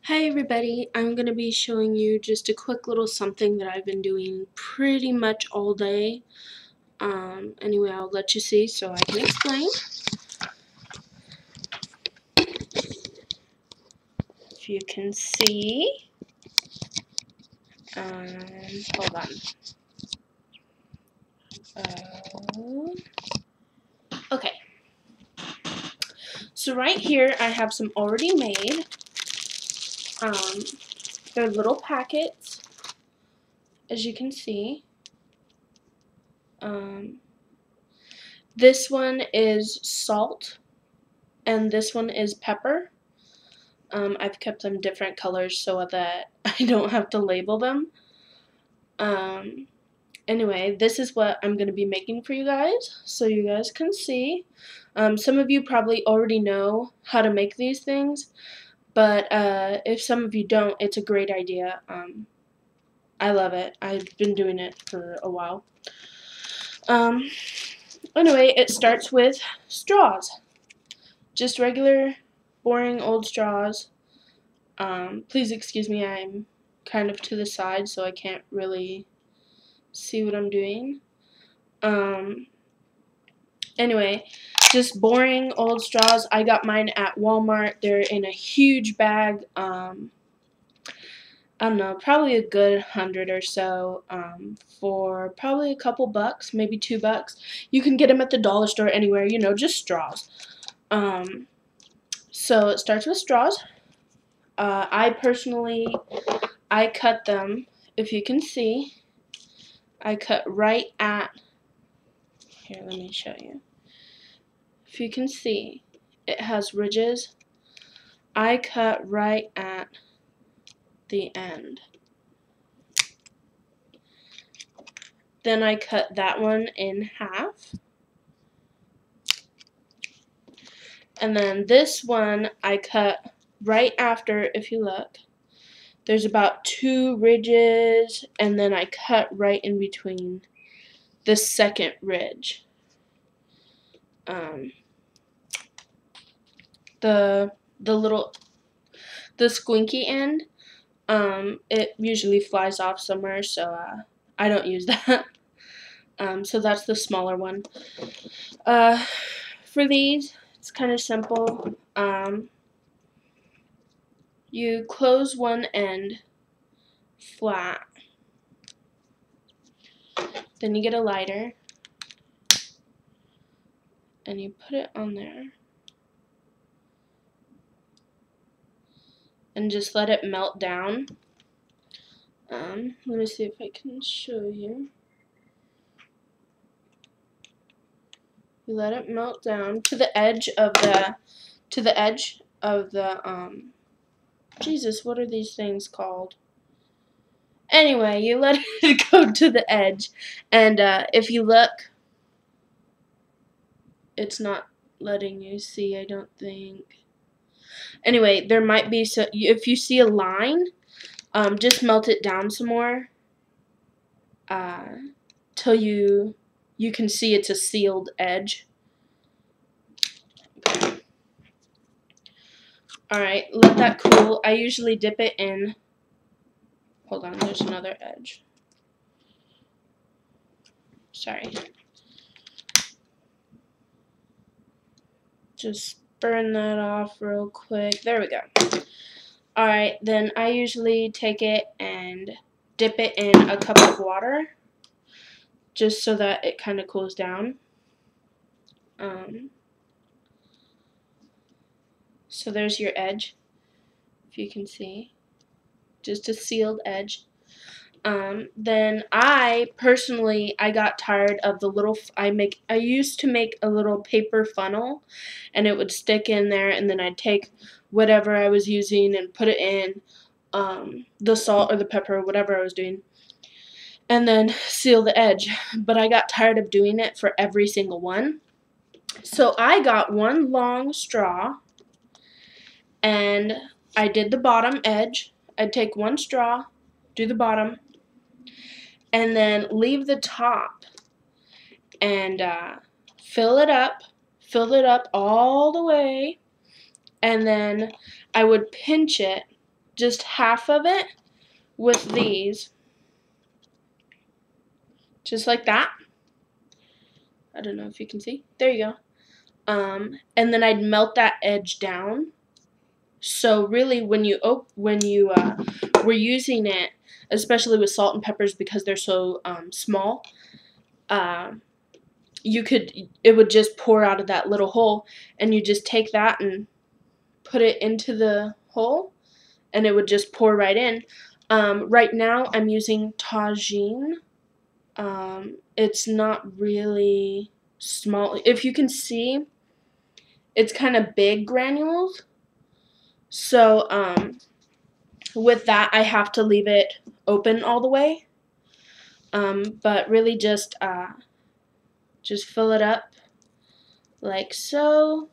Hi everybody, I'm going to be showing you just a quick little something that I've been doing pretty much all day. Anyway, I'll let you see so I can explain. If you can see, hold on. Okay, so right here I have some already made. They're little packets, as you can see. This one is salt, and this one is pepper. I've kept them different colors so that I don't have to label them. Anyway, this is what I'm going to be making for you guys, so you guys can see. Some of you probably already know how to make these things, but if some of you don't, it's a great idea. I love it. I've been doing it for a while. Anyway, it starts with straws. Just regular, boring old straws. Please excuse me, I'm kind of to the side, so I can't really see what I'm doing. Anyway, just boring old straws. I got mine at Walmart. They're in a huge bag. I don't know, probably a good 100 or so for probably a couple bucks, maybe $2. You can get them at the dollar store anywhere, you know, just straws. So it starts with straws. I cut them, if you can see. I cut right at, here, let me show you. If you can see, it has ridges. I cut right at the end. Then I cut that one in half. And then this one I cut right after, if you look. There's about 2 ridges, and then I cut right in between the second ridge. The squinky end, it usually flies off somewhere, so I don't use that. So that's the smaller one. For these, it's kind of simple. You close one end flat. Then you get a lighter and you put it on there and just let it melt down. Let me see if I can show you. You let it melt down to the edge of the Jesus, what are these things called? Anyway, you let it go to the edge, and if you look, it's not letting you see, I don't think. Anyway, there might be, so if you see a line, just melt it down some more till you can see it's a sealed edge. Alright, let that cool. I usually dip it in. Hold on, there's another edge. Sorry. Just burn that off real quick. There we go. Alright, then I usually take it and dip it in a cup of water just so that it kind of cools down. So there's your edge, if you can see. Just a sealed edge. Then I got tired of the little, I used to make a little paper funnel and it would stick in there, and then I'd take whatever I was using and put it in, the salt or the pepper or whatever I was doing, and then seal the edge. But I got tired of doing it for every single one. So I got one long straw and I did the bottom edge. I'd take one straw, do the bottom, and then leave the top and fill it up all the way, and then I would pinch it just half of it with these. Just like that. I don't know if you can see. There you go. And then I'd melt that edge down. So really, when you were using it, especially with salt and peppers because they're so small, it would just pour out of that little hole, and you just take that and put it into the hole, and it would just pour right in. Right now, I'm using tagine. It's not really small. If you can see, it's kind of big granules. So, with that, I have to leave it open all the way. But really just fill it up like so.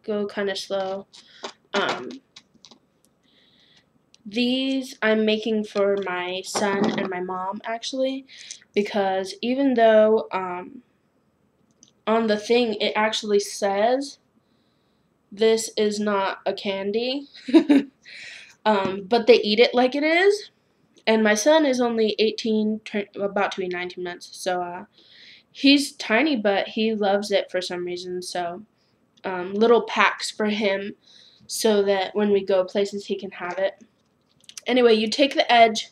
Go kind of slow. These I'm making for my son and my mom, actually, because even though on the thing it actually says this is not a candy, but they eat it like it is. And my son is only 18, about to be 19 months, so he's tiny, but he loves it for some reason. So little packs for him so that when we go places he can have it. Anyway, you take the edge.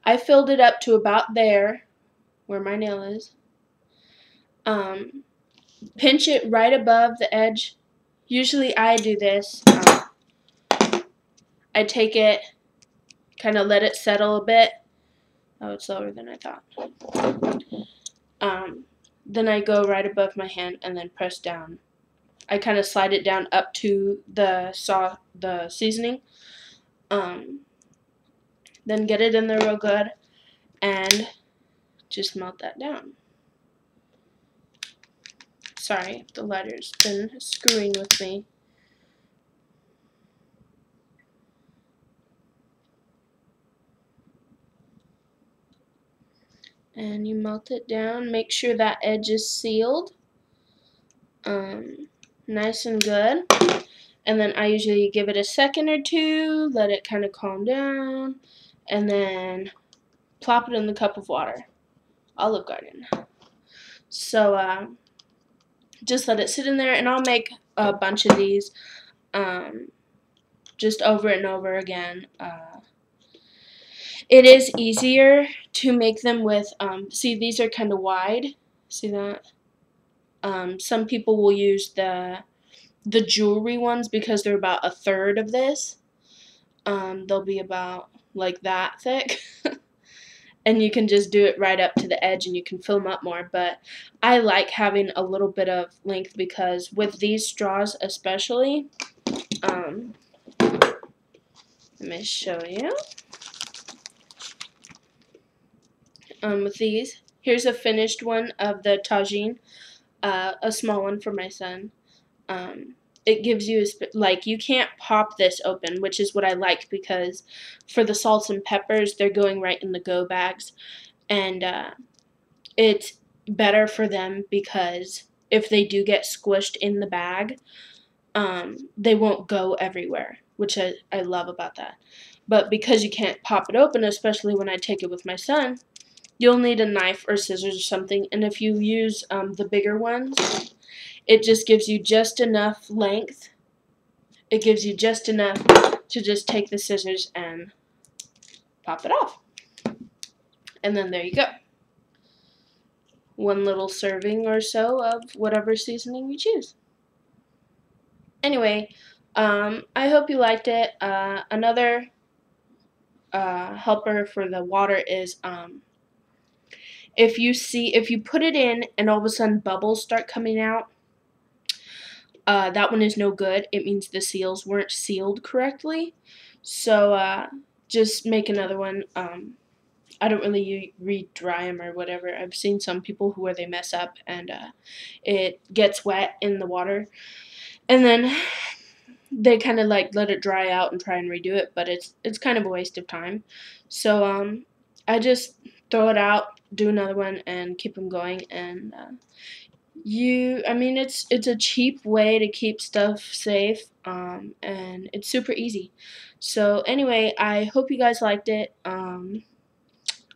I filled it up to about there, where my nail is. Pinch it right above the edge. Usually I do this. I take it, kind of let it settle a bit. Oh, it's lower than I thought. Then I go right above my hand and then press down. I kind of slide it down up to the seasoning. Then get it in there real good and just melt that down. Sorry, the lighter's been screwing with me. And you melt it down. Make sure that edge is sealed. Nice and good. And then I usually give it a second or two, let it kind of calm down, and then plop it in the cup of water. Olive Garden. So just let it sit in there, and I'll make a bunch of these just over and over again. It is easier to make them with, see, these are kind of wide. See that? Some people will use the jewelry ones because they're about a third of this. They'll be about like that thick. And you can just do it right up to the edge and you can fill them up more. But I like having a little bit of length because with these straws especially, let me show you. With these, here's a finished one of the tagine, a small one for my son. It gives you, like, you can't pop this open, which is what I like because for the salts and peppers, they're going right in the go bags. And it's better for them because if they do get squished in the bag, they won't go everywhere, which I love about that. But because you can't pop it open, especially when I take it with my son, you'll need a knife or scissors or something. And if you use the bigger ones, it just gives you just enough length. It gives you just enough to just take the scissors and pop it off. And then there you go. One little serving or so of whatever seasoning you choose. Anyway, I hope you liked it. Another helper for the water is if you put it in and all of a sudden bubbles start coming out, that one is no good. It means the seals weren't sealed correctly. So just make another one. I don't really re-dry them or whatever. I've seen some people where they mess up and it gets wet in the water. And then they kind of like let it dry out and try and redo it, but it's kind of a waste of time. So I just throw it out, do another one, and keep them going. And I mean, it's a cheap way to keep stuff safe, and it's super easy. So anyway, I hope you guys liked it.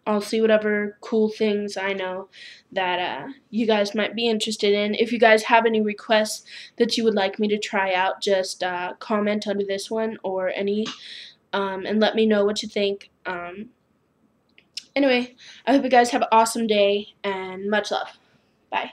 I'll see whatever cool things I know that you guys might be interested in. If you guys have any requests that you would like me to try out, just comment under this one or any, and let me know what you think. Anyway, I hope you guys have an awesome day and much love. Bye.